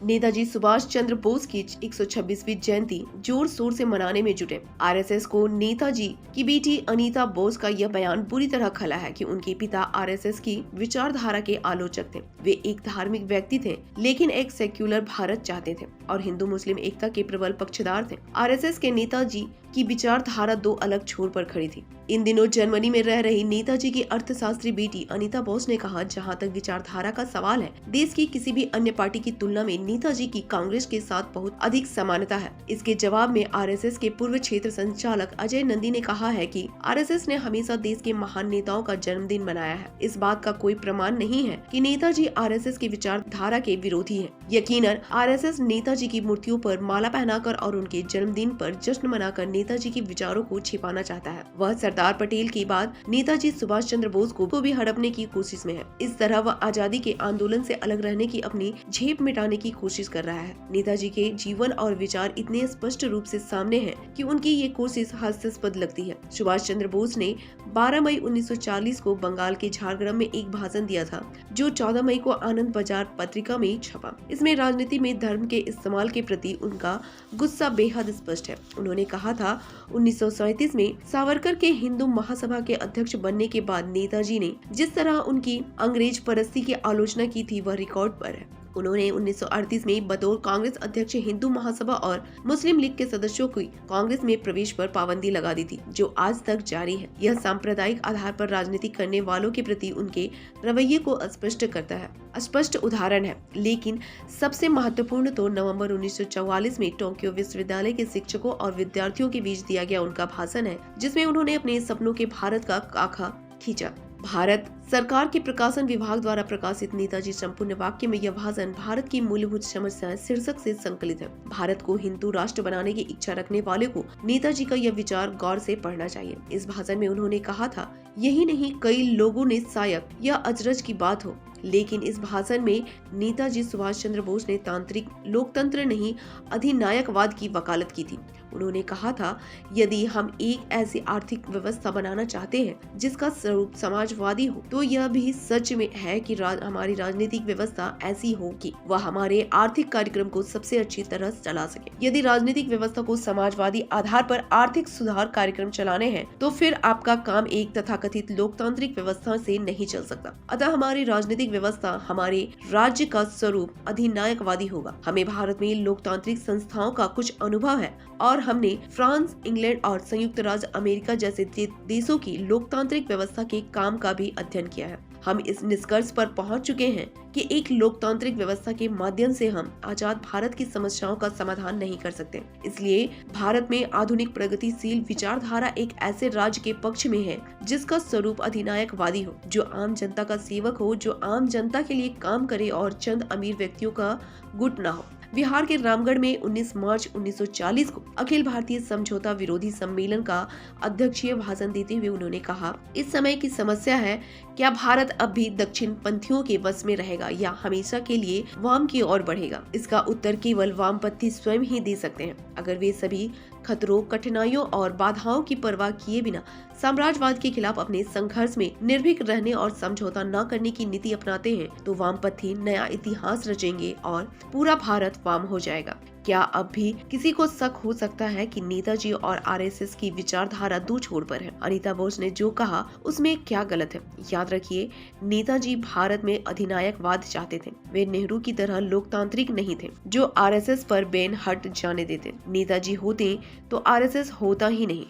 नेताजी सुभाष चंद्र बोस की 126वीं जयंती जोर शोर से मनाने में जुटे। आरएसएस को नेताजी की बेटी अनीता बोस का यह बयान बुरी तरह खला है कि उनके पिता आरएसएस की विचारधारा के आलोचक थे। वे एक धार्मिक व्यक्ति थे, लेकिन एक सेक्युलर भारत चाहते थे और हिंदू मुस्लिम एकता के प्रबल पक्षधर थे। आरएसएस के नेताजी की विचारधारा दो अलग छोर पर खड़ी थी। इन दिनों जर्मनी में रह रही नेताजी की अर्थशास्त्री बेटी अनीता बोस ने कहा, जहां तक विचारधारा का सवाल है, देश की किसी भी अन्य पार्टी की तुलना में नेताजी की कांग्रेस के साथ बहुत अधिक समानता है। इसके जवाब में आरएसएस के पूर्व क्षेत्र संचालक अजय नंदी ने कहा है कि आरएसएस ने हमेशा देश के महान नेताओं का जन्मदिन मनाया है। इस बात का कोई प्रमाण नहीं है कि नेताजी आरएसएस की विचारधारा के विरोधी है। यकीनन आरएसएस नेताजी की मूर्तियों पर माला पहनाकर और उनके जन्मदिन पर जश्न मनाकर नेताजी के विचारों को छिपाना चाहता है। वह सरदार पटेल के बाद नेताजी सुभाष चंद्र बोस को भी हड़पने की कोशिश में है। इस तरह वह आजादी के आंदोलन से अलग रहने की अपनी झेप मिटाने की कोशिश कर रहा है। नेताजी के जीवन और विचार इतने स्पष्ट रूप से सामने हैं कि उनकी ये कोशिश हास्यास्पद लगती है। सुभाष चंद्र बोस ने 12 मई 1940 को बंगाल के झारग्राम में एक भाषण दिया था, जो 14 मई को आनंद बाजार पत्रिका में छपा। इसमें राजनीति में धर्म के इस्तेमाल के प्रति उनका गुस्सा बेहद स्पष्ट है। उन्होंने कहा था, 1937 में सावरकर के हिंदू महासभा के अध्यक्ष बनने के बाद नेताजी ने जिस तरह उनकी अंग्रेज परस्ती की आलोचना की थी, वह रिकॉर्ड पर है। उन्होंने 1938 में बतौर कांग्रेस अध्यक्ष हिंदू महासभा और मुस्लिम लीग के सदस्यों की कांग्रेस में प्रवेश पर पाबंदी लगा दी थी, जो आज तक जारी है। यह सांप्रदायिक आधार पर राजनीति करने वालों के प्रति उनके रवैये को स्पष्ट करता है। स्पष्ट उदाहरण है, लेकिन सबसे महत्वपूर्ण तो नवंबर 1944 में टोक्यो विश्वविद्यालय के शिक्षकों और विद्यार्थियों के बीच दिया गया उनका भाषण है, जिसमें उन्होंने अपने सपनों के भारत का खाका खींचा। भारत सरकार के प्रकाशन विभाग द्वारा प्रकाशित नेताजी संपूर्ण वाक्य में यह भाषण भारत की मूलभूत समस्याएं शीर्षक से संकलित है। भारत को हिंदू राष्ट्र बनाने की इच्छा रखने वाले को नेताजी का यह विचार गौर से पढ़ना चाहिए। इस भाषण में उन्होंने कहा था, यही नहीं कई लोगों ने शायद यह अचरज की बात हो, लेकिन इस भाषण में नेताजी सुभाष चंद्र बोस ने तांत्रिक लोकतंत्र नहीं अधिनायकवाद की वकालत की थी। उन्होंने कहा था, यदि हम एक ऐसी आर्थिक व्यवस्था बनाना चाहते हैं जिसका स्वरूप समाजवादी हो, तो यह भी सच में है कि हमारी राजनीतिक व्यवस्था ऐसी हो कि वह हमारे आर्थिक कार्यक्रम को सबसे अच्छी तरह चला सके। यदि राजनीतिक व्यवस्था को समाजवादी आधार पर आर्थिक सुधार कार्यक्रम चलाने हैं, तो फिर आपका काम एक तथाकथित लोकतांत्रिक व्यवस्था से नहीं चल सकता। अतः हमारी राजनीतिक व्यवस्था हमारे राज्य का स्वरूप अधिनायकवादी होगा। हमें भारत में लोकतांत्रिक संस्थाओं का कुछ अनुभव है और हमने फ्रांस, इंग्लैंड और संयुक्त राज्य अमेरिका जैसे देशों की लोकतांत्रिक व्यवस्था के काम का भी अध्ययन किया है। हम इस निष्कर्ष पर पहुंच चुके हैं कि एक लोकतांत्रिक व्यवस्था के माध्यम से हम आजाद भारत की समस्याओं का समाधान नहीं कर सकते। इसलिए भारत में आधुनिक प्रगतिशील विचारधारा एक ऐसे राज्य के पक्ष में है जिसका स्वरूप अधिनायकवादी हो, जो आम जनता का सेवक हो, जो आम जनता के लिए काम करे और चंद अमीर व्यक्तियों का गुट ना हो। बिहार के रामगढ़ में 19 मार्च 1940 को अखिल भारतीय समझौता विरोधी सम्मेलन का अध्यक्षीय भाषण देते हुए उन्होंने कहा, इस समय की समस्या है, क्या भारत अब भी दक्षिण पंथियों के वश में रहेगा या हमेशा के लिए वाम की ओर बढ़ेगा? इसका उत्तर केवल वामपंथी स्वयं ही दे सकते हैं। अगर वे सभी खतरों, कठिनाइयों और बाधाओं की परवाह किए बिना साम्राज्यवाद के खिलाफ अपने संघर्ष में निर्भीक रहने और समझौता न करने की नीति अपनाते हैं, तो वामपंथी नया इतिहास रचेंगे और पूरा भारत वाम हो जाएगा। क्या अब भी किसी को शक हो सकता है कि नेताजी और आरएसएस की विचारधारा दो छोर पर है? अनीता बोस ने जो कहा उसमें क्या गलत है? याद रखिए, नेताजी भारत में अधिनायकवाद चाहते थे। वे नेहरू की तरह लोकतांत्रिक नहीं थे जो आरएसएस पर बैन हट जाने देते। नेताजी होते तो आरएसएस होता ही नहीं।